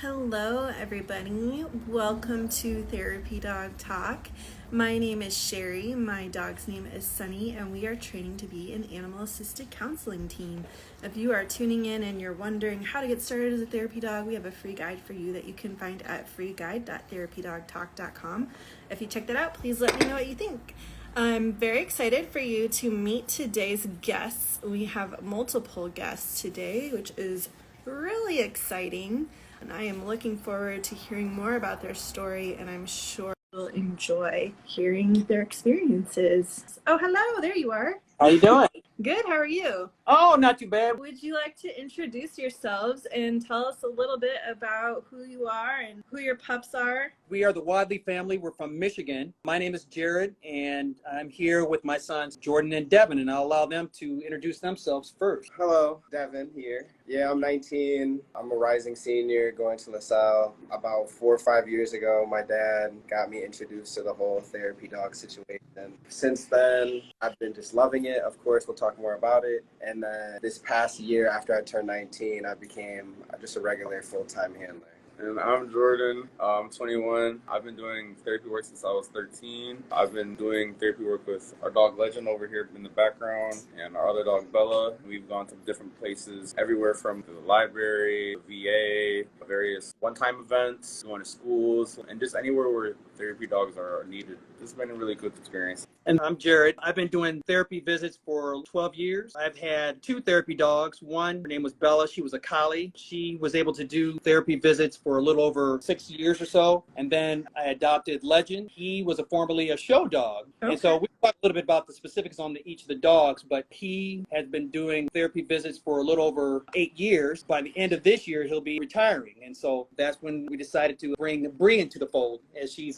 Hello, everybody. Welcome to Therapy Dog Talk. My name is Sherry. My dog's name is Sunny, and we are training to be an animal assisted counseling team. If you are tuning in and you're wondering how to get started as a therapy dog, we have a free guide for you that you can find at freeguide.therapydogtalk.com. If you check that out, please let me know what you think. I'm very excited for you to meet today's guests. We have multiple guests today, which is really exciting. And I am looking forward to hearing more about their story, and I'm sure you'll enjoy hearing their experiences. Oh, hello, there you are. How you doing? Good, how are you? Oh, not too bad. Would you like to introduce yourselves and tell us a little bit about who you are and who your pups are? We are the Wadley family. We're from Michigan. My name is Jared, and I'm here with my sons, Jordan and Devin, and I'll allow them to introduce themselves first. Hello, Devin here. Yeah, I'm 19. I'm a rising senior going to LaSalle. About 4 or 5 years ago, my dad got me introduced to the whole therapy dog situation. Since then, I've been just loving it. Of course, we'll talk more about it. And then this past year, after I turned 19, I became just a regular full-time handler. And I'm Jordan. I'm 21. I've been doing therapy work since I was 13. I've been doing therapy work with our dog Legend over here in the background and our other dog Bella. We've gone to different places, everywhere from the library, the VA, various one-time events, going to schools, and just anywhere where therapy dogs are needed. It's been a really good experience. And I'm Jared. I've been doing therapy visits for 12 years. I've had 2 therapy dogs. One, her name was Bella. She was a collie. She was able to do therapy visits for a little over 6 years or so. And then I adopted Legend. He was formerly a show dog. Okay. And so we talked a little bit about the specifics on each of the dogs, but he has been doing therapy visits for a little over 8 years. By the end of this year, he'll be retiring. And so that's when we decided to bring Bree into the fold as she's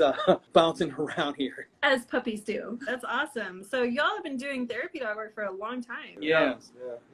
bouncing around here. As puppies do. That's awesome. So y'all have been doing therapy dog work for a long time. Yeah.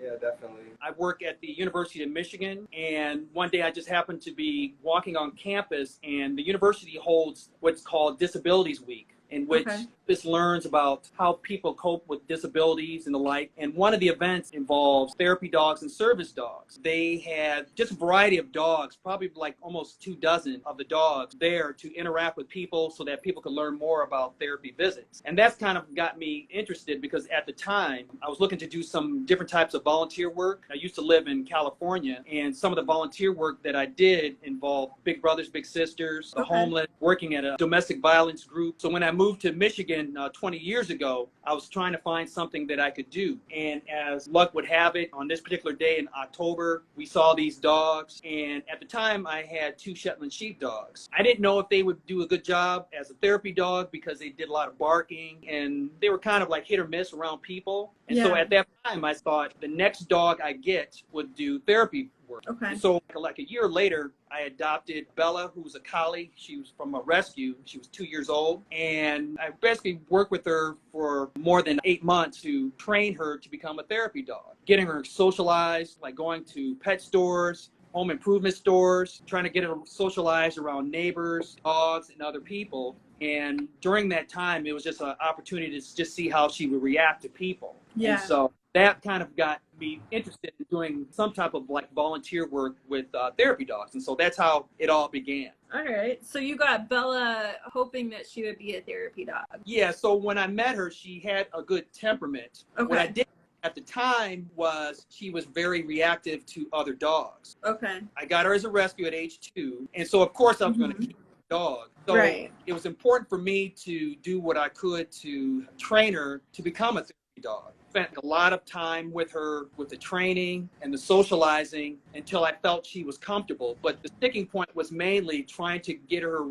Yeah, definitely. I work at the University of Michigan, and one day I just happened to be walking on campus, and the university holds what's called Disabilities Week, in which this learns about how people cope with disabilities and the like. And one of the events involves therapy dogs and service dogs. They had just a variety of dogs, probably like almost 24 of the dogs there to interact with people so that people could learn more about therapy visits. And that's kind of got me interested because at the time I was looking to do some different types of volunteer work. I used to live in California, and some of the volunteer work that I did involved Big Brothers Big Sisters, the homeless, working at a domestic violence group. So when I moved to Michigan 20 years ago, I was trying to find something that I could do. And as luck would have it, on this particular day in October, we saw these dogs. And at the time, I had 2 Shetland sheepdogs. I didn't know if they would do a good job as a therapy dog because they did a lot of barking and they were kind of like hit or miss around people. And so at that time, I thought the next dog I get would do therapy work. And so like a year later, I adopted Bella, who's a collie. She was from a rescue. She was 2 years old. And I basically worked with her for more than 8 months to train her to become a therapy dog, getting her socialized, like going to pet stores, home improvement stores, trying to get her socialized around neighbors, dogs, and other people. And during that time, it was just an opportunity to just see how she would react to people. And so that kind of got me interested in doing some type of like volunteer work with therapy dogs. And so that's how it all began. All right. So you got Bella hoping that she would be a therapy dog. Yeah. So when I met her, she had a good temperament. What I did at the time was she was very reactive to other dogs. I got her as a rescue at age 2. And so, of course, I was going to keep the dog. So it was important for me to do what I could to train her to become a therapy dog. Spent a lot of time with her with the training and the socializing until I felt she was comfortable. But the sticking point was mainly trying to get her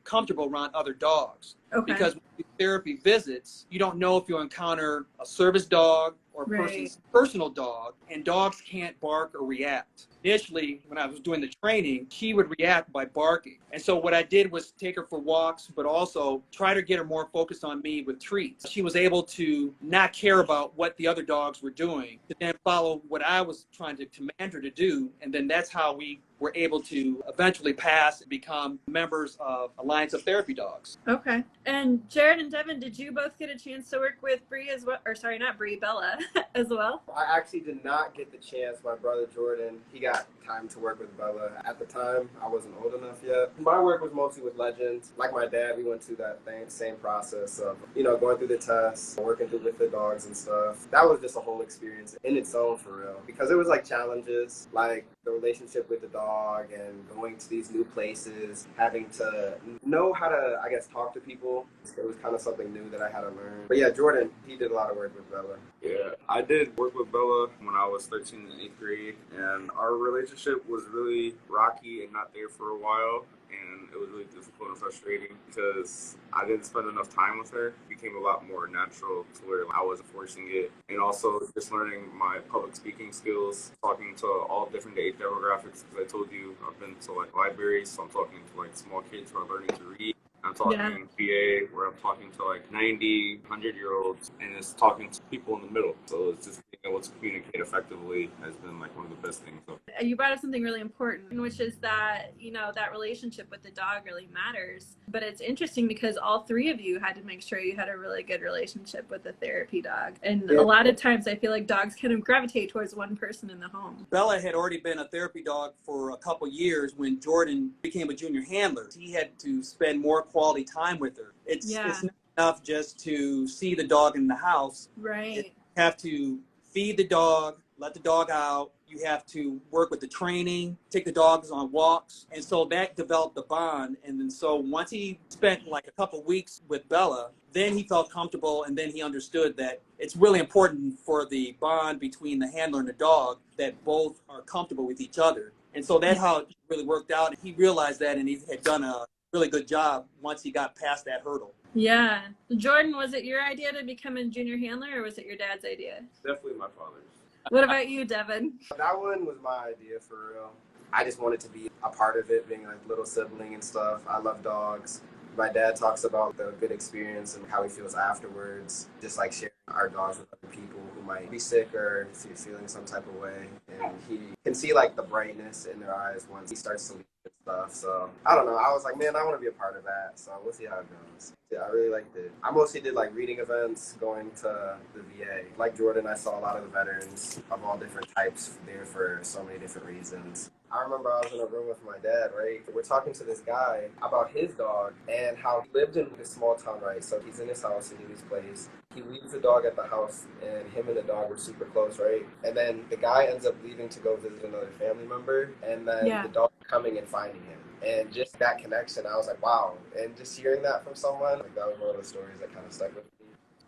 comfortable around other dogs. Because with these therapy visits, you don't know if you'll encounter a service dog or a person's personal dog, and dogs can't bark or react. Initially, when I was doing the training, she would react by barking. And so what I did was take her for walks, but also try to get her more focused on me with treats. She was able to not care about what the other dogs were doing, to then follow what I was trying to command her to do. And then that's how we were able to eventually pass and become members of Alliance of Therapy Dogs. Okay. And Jared and Devin, did you both get a chance to work with Bree as well? Or sorry, not Bree, Bella as well? I actually did not get the chance. My brother Jordan, he got got time to work with Bella. At the time, I wasn't old enough yet. My work was mostly with Legend. Like my dad, we went through that same process of, going through the tests, working through with the dogs and stuff. That was just a whole experience in its own, for real. Because it was like challenges, like the relationship with the dog and going to these new places, having to know how to, I guess, talk to people. It was kind of something new that I had to learn. But yeah, Jordan, he did a lot of work with Bella. Yeah, I did work with Bella when I was 13 in 8th grade, and our relationship was really rocky and not there for a while, and it was really difficult and frustrating because I didn't spend enough time with her. It became a lot more natural to where I wasn't forcing it, and also just learning my public speaking skills, talking to all different age demographics, because I told you I've been to like libraries, so I'm talking to like small kids who are learning to read. I'm talking VA, where I'm talking to like 90, 100-year-olds, and it's talking to people in the middle. So it's just being able to communicate effectively has been like one of the best things. You brought up something really important, which is that, that relationship with the dog really matters. But it's interesting because all three of you had to make sure you had a really good relationship with the therapy dog. And a lot of times I feel like dogs kind of gravitate towards one person in the home. Bella had already been a therapy dog for a couple years when Jordan became a junior handler. He had to spend more quality time with her. It's not enough just to see the dog in the house. Right. You have to feed the dog, let the dog out. You have to work with the training, take the dogs on walks. And so that developed the bond. And then so once he spent like a couple weeks with Bella, then he felt comfortable, and then he understood that it's really important for the bond between the handler and the dog that both are comfortable with each other. And so that's how it really worked out. He realized that, and he had done a really good job once he got past that hurdle. Yeah. Jordan, was it your idea to become a junior handler, or was it your dad's idea? Definitely my father's. What about you, Devin? That one was my idea, for real. I just wanted to be a part of it, being a little sibling and stuff. I love dogs. My dad talks about the good experience and how he feels afterwards, just like sharing our dogs with other people who might be sick or feeling some type of way. And he can see like the brightness in their eyes once he starts to leave and stuff. So I don't know. I was like, man, I want to be a part of that. So we'll see how it goes. Yeah, I really liked it. I mostly did like reading events, going to the VA. Like Jordan, I saw a lot of the veterans of all different types there for so many different reasons. I remember I was in a room with my dad, right? We're talking to this guy about his dog and how he lived in this small town, right? So he's in his house, he knew his place. He leaves the dog at the house, and him and the dog were super close, right? And then the guy ends up leaving to go visit another family member, and then the dog coming and finding him. And just that connection, I was like, wow. And just hearing that from someone, like, that was one of the stories that kind of stuck with me.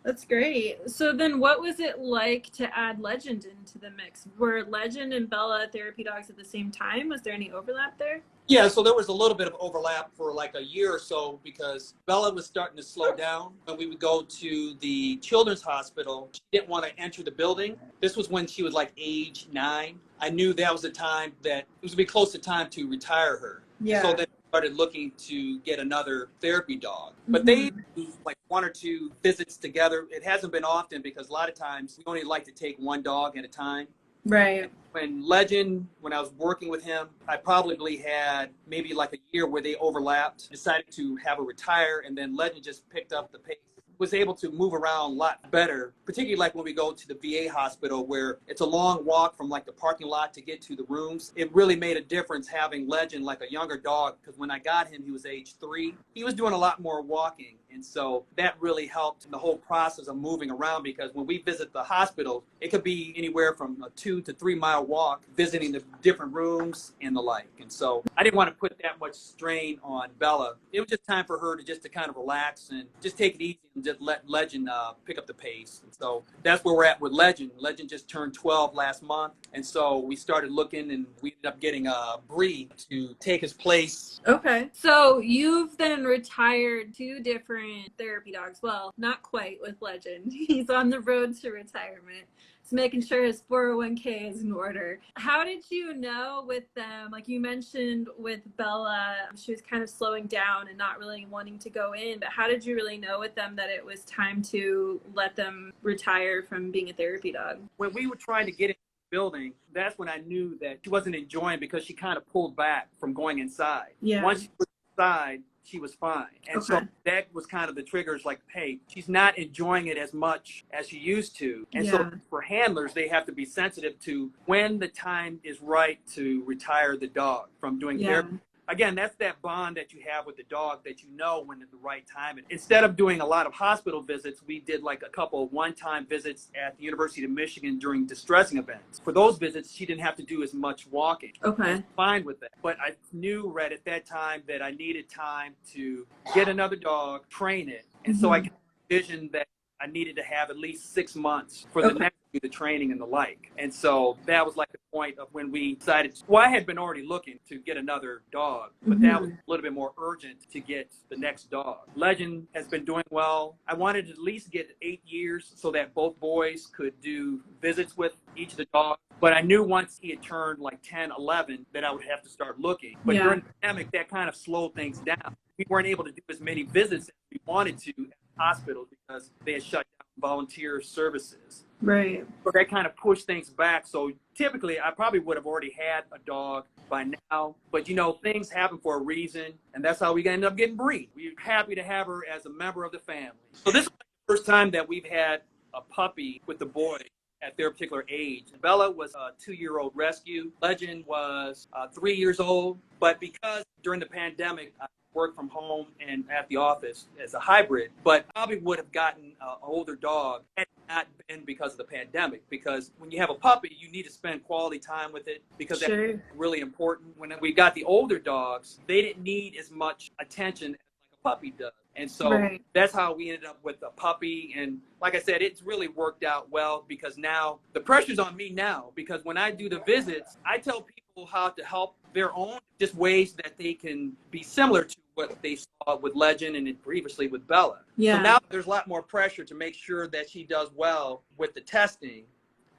That's great. So then what was it like to add Legend into the mix? Were Legend and Bella therapy dogs at the same time? Was there any overlap there? Yeah, so there was a little bit of overlap for like a year or so because Bella was starting to slow down. When we would go to the children's hospital, she didn't want to enter the building. This was when she was like age 9. I knew that was the time that it was going to be close to time to retire her. Yeah. So then started looking to get another therapy dog. But they do like 1 or 2 visits together. It hasn't been often because a lot of times we only like to take one dog at a time. Right. When I was working with him, I probably had maybe like a year where they overlapped, decided to have her retire, and then Legend just picked up the pace. Was able to move around a lot better, particularly like when we go to the VA hospital where it's a long walk from like the parking lot to get to the rooms. It really made a difference having Legend like a younger dog, because when I got him, he was age 3. He was doing a lot more walking. And so that really helped in the whole process of moving around, because when we visit the hospital, it could be anywhere from a 2 to 3 mile walk, visiting the different rooms and the like. And so I didn't want to put that much strain on Bella. It was just time for her to kind of relax and just take it easy and just let Legend pick up the pace. And so that's where we're at with Legend. Legend just turned 12 last month. And so we started looking, and we ended up getting Bree to take his place. Okay. So you've then retired 2 different therapy dogs. Well, not quite with Legend. He's on the road to retirement. He's making sure his 401k is in order. How did you know with them? Like you mentioned with Bella, she was kind of slowing down and not really wanting to go in, but how did you really know with them that it was time to let them retire from being a therapy dog? When we were trying to get in the building, that's when I knew that she wasn't enjoying, because she kind of pulled back from going inside. Yeah. Once she was inside, she was fine. And so that was kind of the triggers, like, hey, she's not enjoying it as much as she used to. And so for handlers, they have to be sensitive to when the time is right to retire the dog from doing therapy. Again, that's that bond that you have with the dog that you know when at the right time. Instead of doing a lot of hospital visits, we did like a couple one-time visits at the University of Michigan during distressing events. For those visits, she didn't have to do as much walking. I was fine with that. But I knew right at that time that I needed time to get another dog, train it. And so I could envision that I needed to have at least 6 months for the next the training and the like. And so that was like the point of when we decided, well, I had been already looking to get another dog, but that was a little bit more urgent to get the next dog. Legend has been doing well. I wanted to at least get 8 years so that both boys could do visits with each of the dogs. But I knew once he had turned like 10, 11, that I would have to start looking. But during the pandemic, that kind of slowed things down. We weren't able to do as many visits as we wanted to at the hospital because they had shut down volunteer services. Right. So that kind of pushed things back. So typically I probably would have already had a dog by now, but you know, things happen for a reason, and that's how we ended up getting Bree. We're happy to have her as a member of the family. So this is the first time that we've had a puppy with the boy at their particular age. Bella was a 2-year-old rescue. Legend was 3 years old, but because during the pandemic, I work from home and at the office as a hybrid, but probably would have gotten an older dog had it not been because of the pandemic. Because when you have a puppy, you need to spend quality time with it because that's really important. When we got the older dogs, they didn't need as much attention as like a puppy does. And so that's how we ended up with a puppy. And like I said, it's really worked out well because now the pressure's on me now, because when I do the visits, I tell people how to help their own, just ways that they can be similar to what they saw with Legend and then previously with Bella. So now there's a lot more pressure to make sure that she does well with the testing.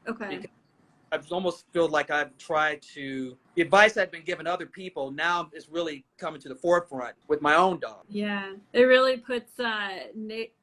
I almost feel like I've tried to, the advice I've been giving other people now is really coming to the forefront with my own dog. Yeah, it really puts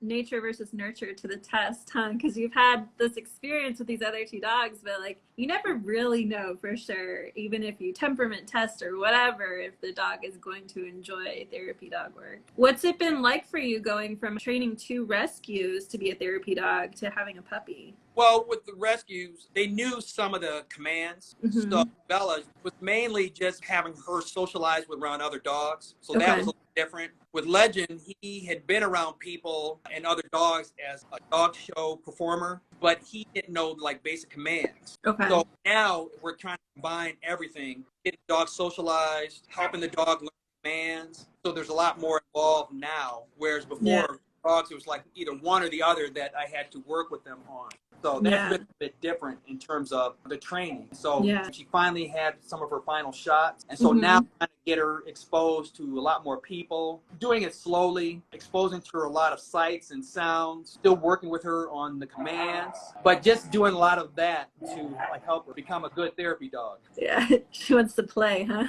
nature versus nurture to the test, huh? Because you've had this experience with these other 2 dogs, but like you never really know for sure, even if you temperament test or whatever, if the dog is going to enjoy therapy dog work. What's it been like for you going from training 2 rescues to be a therapy dog to having a puppy? Well, with the rescues, they knew some of the commands. So Bella was mainly just having her socialize with around other dogs. So that was a little different. With Legend, he had been around people and other dogs as a dog show performer, but he didn't know like basic commands. So now we're trying to combine everything, getting the dog socialized, helping the dog learn commands. So there's a lot more involved now, whereas before dogs, it was like either one or the other that I had to work with them on. So that's been a bit different in terms of the training. So she finally had some of her final shots. And so now I'm trying to get her exposed to a lot more people, doing it slowly, exposing to her a lot of sights and sounds, still working with her on the commands, but just doing a lot of that to like help her become a good therapy dog. Yeah, she wants to play, huh?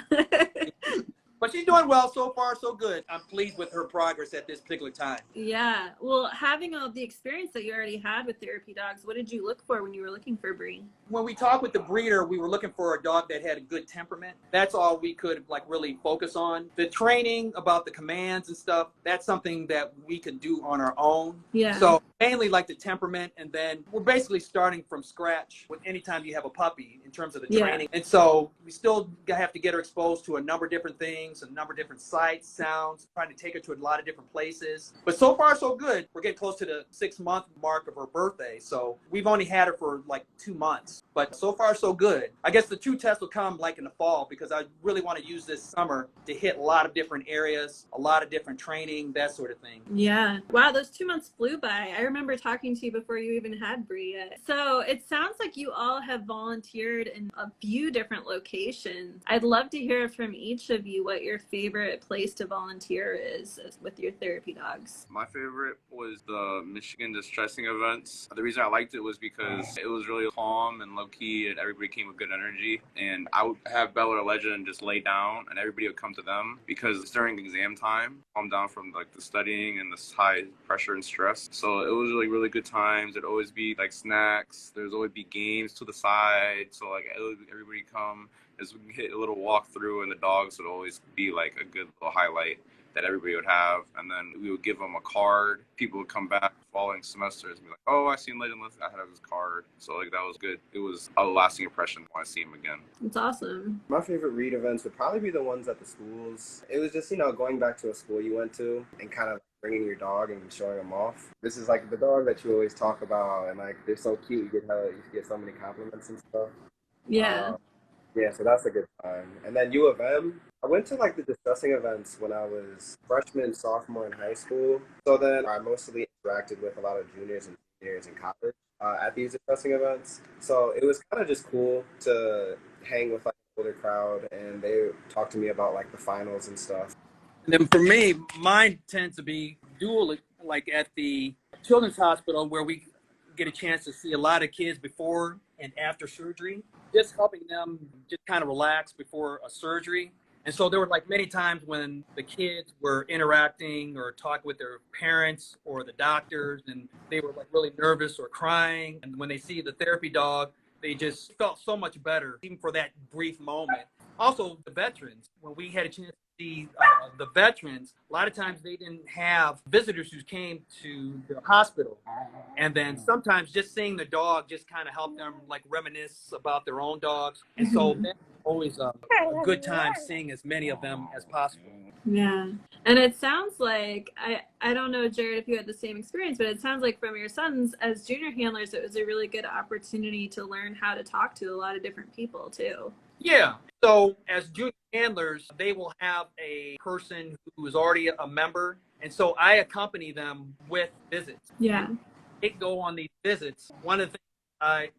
But she's doing well so far, so good. I'm pleased with her progress at this particular time. Yeah. Well, having all the experience that you already had with therapy dogs, what did you look for when you were looking for Bree? When we talked with the breeder, we were looking for a dog that had a good temperament. That's all we could like really focus on. The training about the commands and stuff, that's something that we could do on our own. Yeah. So mainly like the temperament, and then we're basically starting from scratch with any time you have a puppy in terms of the training. And so we still have to get her exposed to a number of different things, a number of different sights, sounds, trying to take her to a lot of different places. But so far, so good. We're getting close to the 6-month mark of her birthday. So we've only had her for like 2 months, but so far, so good. I guess the true test will come like in the fall, because I really want to use this summer to hit a lot of different areas, a lot of different training, that sort of thing. Yeah. Wow, those 2 months flew by. I remember talking to you before you even had Bree yet. So it sounds like you all have volunteered in a few different locations. I'd love to hear from each of you what your favorite place to volunteer is with your therapy dogs. My favorite was the Michigan distressing events. The reason I liked it was because it was really calm and low-key, and everybody came with good energy. And I would have Bella or Legend just lay down, and everybody would come to them, because it's during exam time, calm down from like the studying and this high pressure and stress. So it was like really good times. There'd always be like snacks. There's always be games to the side. So like everybody come is we can hit a little walkthrough, and the dogs would always be like a good little highlight that everybody would have. And then we would give them a card. People would come back following semesters and be like, oh, I seen Legend Listen, I had his card. So like that was good. It was a lasting impression when I see him again. It's awesome. My favorite read events would probably be the ones at the schools. It was just, going back to a school you went to and kind of bringing your dog and showing them off. This is like the dog that you always talk about, and like they're so cute. You get so many compliments and stuff. Yeah. Yeah, so that's a good time. And then U of M, I went to like the discussing events when I was freshman, sophomore in high school. So then I mostly interacted with a lot of juniors and seniors in college at these discussing events. So it was kind of just cool to hang with like an older crowd, and they talked to me about like the finals and stuff. And then for me, mine tends to be dual, like at the Children's Hospital, where we get a chance to see a lot of kids before and after surgery, just helping them just kind of relax before a surgery. And so there were like many times when the kids were interacting or talking with their parents or the doctors, and they were like really nervous or crying. And when they see the therapy dog, they just felt so much better, even for that brief moment. Also, the veterans, when we had a chance to see the veterans, a lot of times they didn't have visitors who came to the hospital. And then sometimes just seeing the dog just kind of helped them like reminisce about their own dogs. And so that's always a good time seeing as many of them as possible. Yeah. And it sounds like, I don't know, Jared, if you had the same experience, but it sounds like from your sons as junior handlers, it was a really good opportunity to learn how to talk to a lot of different people too. Yeah. So as junior handlers, they will have a person who is already a member. And so I accompany them with visits. Yeah. They go on these visits. One of the things I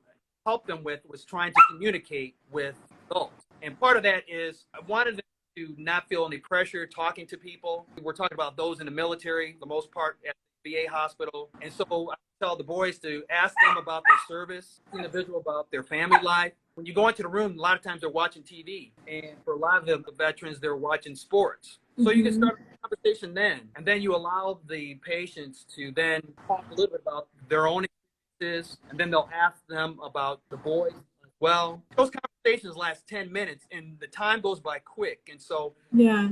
helped them with was trying to communicate with adults. And part of that is I wanted them to not feel any pressure talking to people. We're talking about those in the military, the most part at the VA hospital. And so I tell the boys to ask them about their service, individual about their family life. When you go into the room, a lot of times they're watching TV. And for a lot of the veterans, they're watching sports. So you can start a conversation then. And then you allow the patients to then talk a little bit about their own experiences. And then they'll ask them about the boys as well. Those conversations last 10 minutes and the time goes by quick. And so Yeah.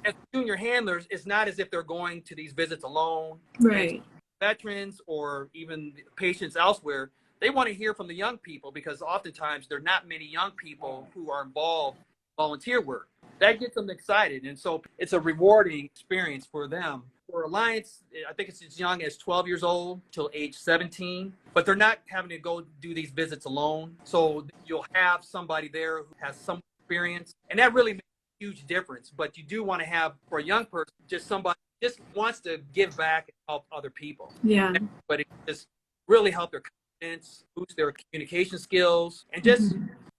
as junior handlers, it's not as if they're going to these visits alone. Right. Veterans or even patients elsewhere, they want to hear from the young people because oftentimes there are not many young people who are involved in volunteer work. That gets them excited. And so it's a rewarding experience for them. For Alliance, I think it's as young as 12 years old till age 17, but they're not having to go do these visits alone. So you'll have somebody there who has some experience, and that really makes a huge difference. But you do want to have, for a young person, just somebody who just wants to give back and help other people. Yeah. But it just really help their confidence, boost their communication skills, and just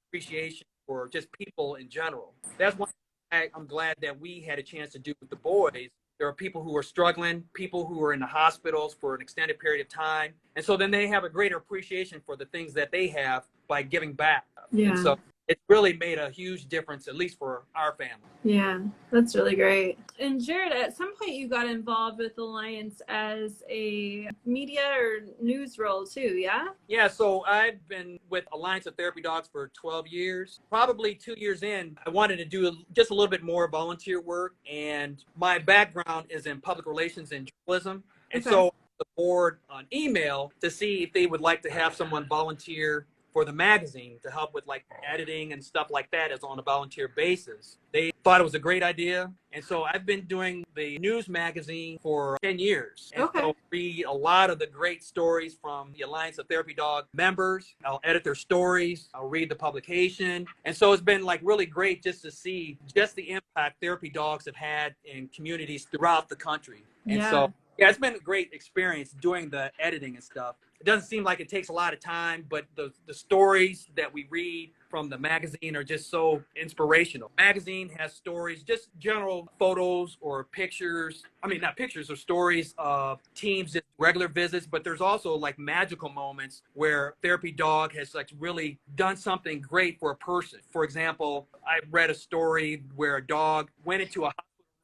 appreciation for just people in general. That's one thing I'm glad that we had a chance to do with the boys. There are people who are struggling, people who are in the hospitals for an extended period of time. And so then they have a greater appreciation for the things that they have by giving back. Yeah. And so it really made a huge difference, at least for our family. Yeah, that's really great. And Jared, at some point you got involved with Alliance as a media or news role too, yeah? Yeah, so I've been with Alliance of Therapy Dogs for 12 years. Probably 2 years in, I wanted to do just a little bit more volunteer work. And my background is in public relations and journalism. And so the board on email to see if they would like to have someone volunteer for the magazine to help with like editing and stuff like that as on a volunteer basis. They thought it was a great idea. And so I've been doing the news magazine for 10 years. And so I read a lot of the great stories from the Alliance of Therapy Dog members. I'll edit their stories. I'll read the publication. And so it's been like really great just to see just the impact therapy dogs have had in communities throughout the country. And so yeah, it's been a great experience doing the editing and stuff. It doesn't seem like it takes a lot of time, but the stories that we read from the magazine are just so inspirational. Magazine has stories, just general photos or pictures. I mean, not pictures or stories of teams, just regular visits, but there's also like magical moments where therapy dog has like really done something great for a person. For example, I read a story where a dog went into a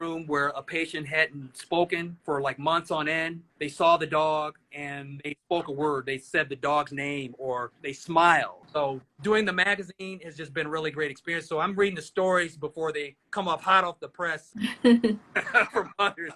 room where a patient hadn't spoken for like months on end. They saw the dog and they spoke a word. They said the dog's name or they smiled. So doing the magazine has just been a really great experience. So I'm reading the stories before they come up hot off the press from others.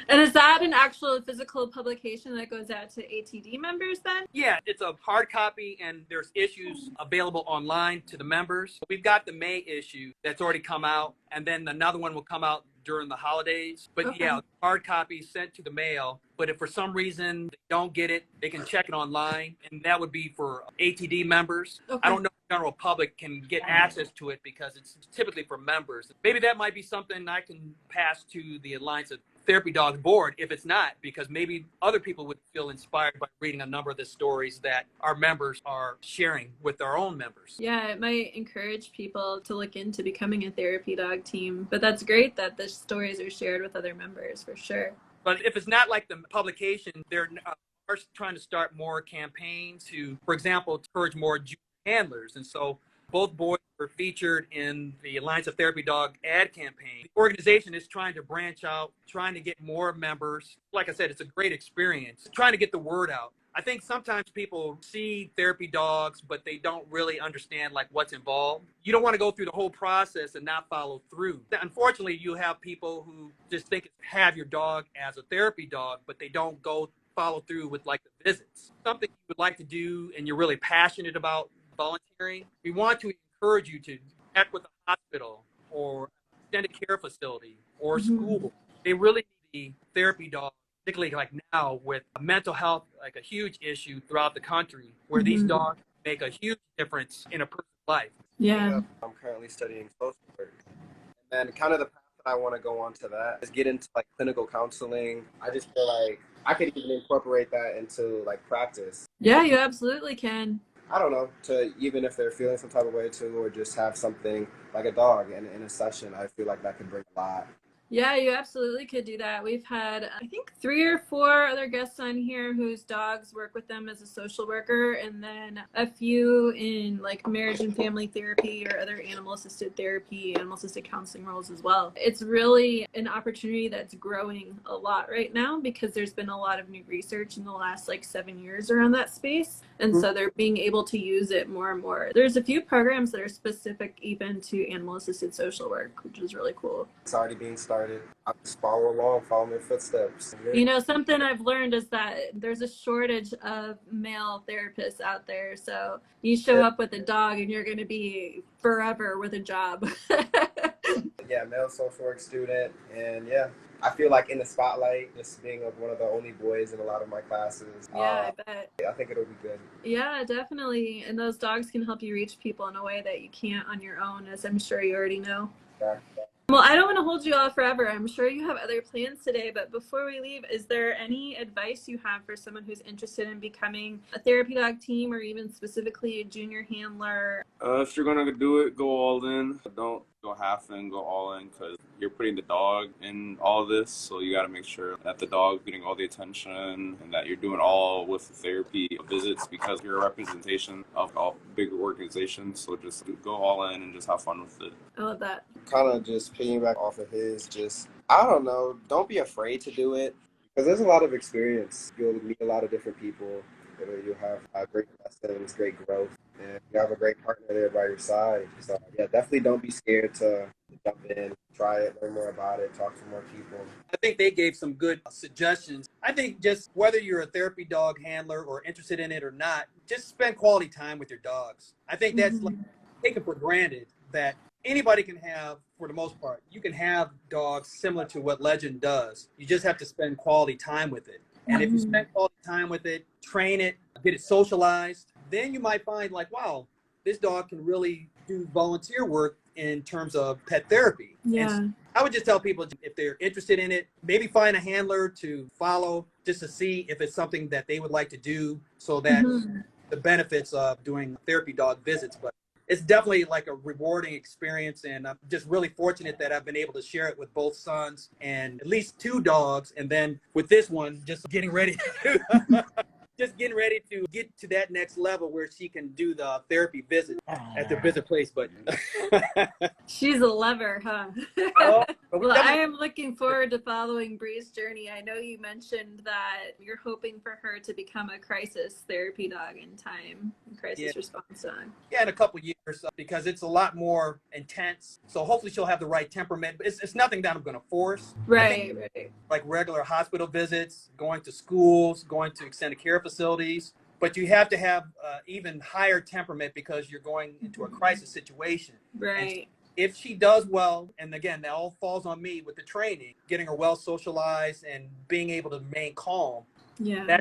And is that an actual physical publication that goes out to ATD members then? Yeah, it's a hard copy and there's issues available online to the members. We've got the May issue that's already come out, and then another one will come out during the holidays. But Okay. yeah, hard copy sent to the mail. But if for some reason they don't get it, they can check it online, and that would be for ATD members. Okay. I don't know if the general public can get access to it because it's typically for members. Maybe that might be something I can pass to the Alliance of Therapy Dogs board if it's not, because maybe other people would feel inspired by reading a number of the stories that our members are sharing with our own members. Yeah, it might encourage people to look into becoming a therapy dog team. But that's great that the stories are shared with other members, for sure. But if it's not like the publication, they're trying to start more campaigns to, for example, encourage more junior handlers. And so both boys were featured in the Alliance of Therapy Dog ad campaign. The organization is trying to branch out, trying to get more members. Like I said, it's a great experience, trying to get the word out. I think sometimes people see therapy dogs, but they don't really understand like what's involved. You don't want to go through the whole process and not follow through. Unfortunately, you have people who just think have your dog as a therapy dog, but they don't go follow through with like the visits. Something you would like to do and you're really passionate about volunteering. We want to encourage you to connect with a hospital or extended care facility or school. They really need the therapy dog, particularly like now with mental health, like a huge issue throughout the country, where these dogs make a huge difference in a person's life. Yeah. I'm currently studying social work. And then kind of the path that I want to go on to that is get into like clinical counseling. I just feel like I could even incorporate that into like practice. Yeah, you absolutely can. I don't know, to even if they're feeling some type of way too, or just have something like a dog in a session, I feel like that could bring a lot. Yeah, you absolutely could do that. We've had, I think, 3 or 4 other guests on here whose dogs work with them as a social worker, and then a few in like marriage and family therapy or other animal-assisted therapy, animal-assisted counseling roles as well. It's really an opportunity that's growing a lot right now because there's been a lot of new research in the last like 7 years around that space. And so they're being able to use it more and more. There's a few programs that are specific even to animal-assisted social work, which is really cool. It's already being started. I just follow along, follow their footsteps. You know, something I've learned is that there's a shortage of male therapists out there. So you show up with a dog and you're going to be forever with a job. Yeah, male social work student. And yeah, I feel like in the spotlight, just being one of the only boys in a lot of my classes. Yeah, I bet. I think it'll be good. Yeah, definitely. And those dogs can help you reach people in a way that you can't on your own, as I'm sure you already know. Yeah. Well, I don't want to hold you all forever. I'm sure you have other plans today, but before we leave, is there any advice you have for someone who's interested in becoming a therapy dog team or even specifically a junior handler? If you're gonna do it, go all in. Don't go half in, go all in, because you're putting the dog in all this, so you got to make sure that the dog's getting all the attention and that you're doing all with the therapy visits, because you're a representation of all bigger organizations. So just go all in and just have fun with it. I love that. Kind of just piggyback off of his, just, I don't know, don't be afraid to do it, because there's a lot of experience. You'll meet a lot of different people. You'll have great lessons, great growth, and you have a great partner there by your side. So yeah, definitely don't be scared to jump in, try it, learn more about it, talk to more people. I think they gave some good suggestions. I think just whether you're a therapy dog handler or interested in it or not, just spend quality time with your dogs. I think that's like taken for granted that anybody can have, for the most part, you can have dogs similar to what Legend does. You just have to spend quality time with it. And if you spend quality time with it, train it, get it socialized, then you might find like, wow, this dog can really do volunteer work in terms of pet therapy. Yeah. And I would just tell people, if they're interested in it, maybe find a handler to follow just to see if it's something that they would like to do, so that the benefits of doing therapy dog visits. But it's definitely like a rewarding experience, and I'm just really fortunate that I've been able to share it with both sons and at least 2 dogs, and then with this one, just getting ready to get to that next level where she can do the therapy visit at the visit place. But She's a lover, huh? oh, But we Well, I definitely- am looking forward to following Bree's journey. I know you mentioned that you're hoping for her to become a crisis therapy dog in time, crisis Yeah. response dog. Yeah, in a couple years, because it's a lot more intense. So hopefully she'll have the right temperament. But it's nothing that I'm going to force. I think Right. like regular hospital visits, going to schools, going to extended care facilities. But you have to have even higher temperament because you're going into a crisis situation. Right. If she does well, and again, that all falls on me with the training, getting her well socialized and being able to remain calm. Yeah.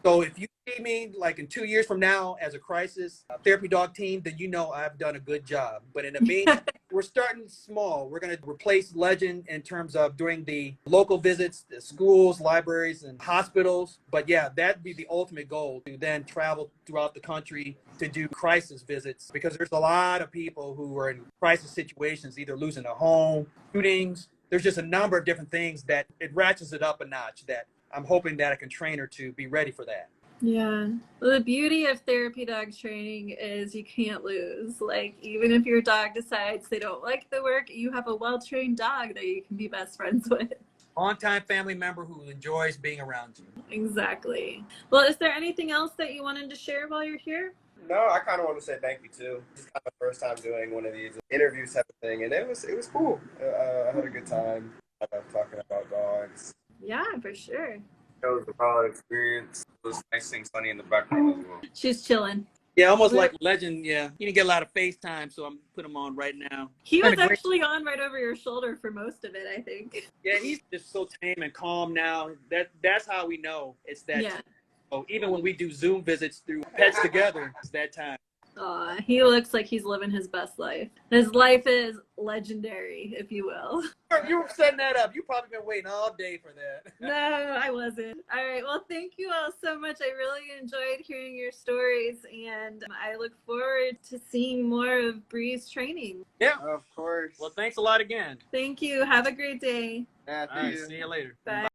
So if you see me like in 2 years from now as a crisis therapy dog team, then you know I've done a good job. But in the meantime, we're starting small. We're going to replace Legend in terms of doing the local visits, the schools, libraries, and hospitals. But yeah, that'd be the ultimate goal, to then travel throughout the country to do crisis visits, because there's a lot of people who are in crisis situations, either losing a home, shootings. There's just a number of different things that it ratchets it up a notch that I'm hoping that I can train her to be ready for that. Yeah. Well, the beauty of therapy dog training is you can't lose. Like, even if your dog decides they don't like the work, you have a well-trained dog that you can be best friends with. On-time family member who enjoys being around you. Exactly. Well, is there anything else that you wanted to share while you're here? No, I kind of want to say thank you too. This is kind of the first time doing one of these interviews type of thing, and it was cool. I had a good time talking about dogs. Yeah, for sure. It was a solid experience. It was nice seeing Sunny in the background as well. She's chilling. Yeah, almost like Legend. Yeah, you didn't get a lot of FaceTime, so I'm putting him on right now. He was Kinda great. actually on right over your shoulder for most of it, I think. Yeah, he's just so tame and calm now. That's how we know it's that. Yeah. Oh, even when we do Zoom visits through Pets Together, it's that time. Aw, he looks like he's living his best life. His life is legendary, if you will. You were setting that up. You probably been waiting all day for that. No, I wasn't. All right. Well, thank you all so much. I really enjoyed hearing your stories, and I look forward to seeing more of Bree's training. Yeah. Of course. Well, thanks a lot again. Thank you. Have a great day. Yeah, All right, see you later. Bye.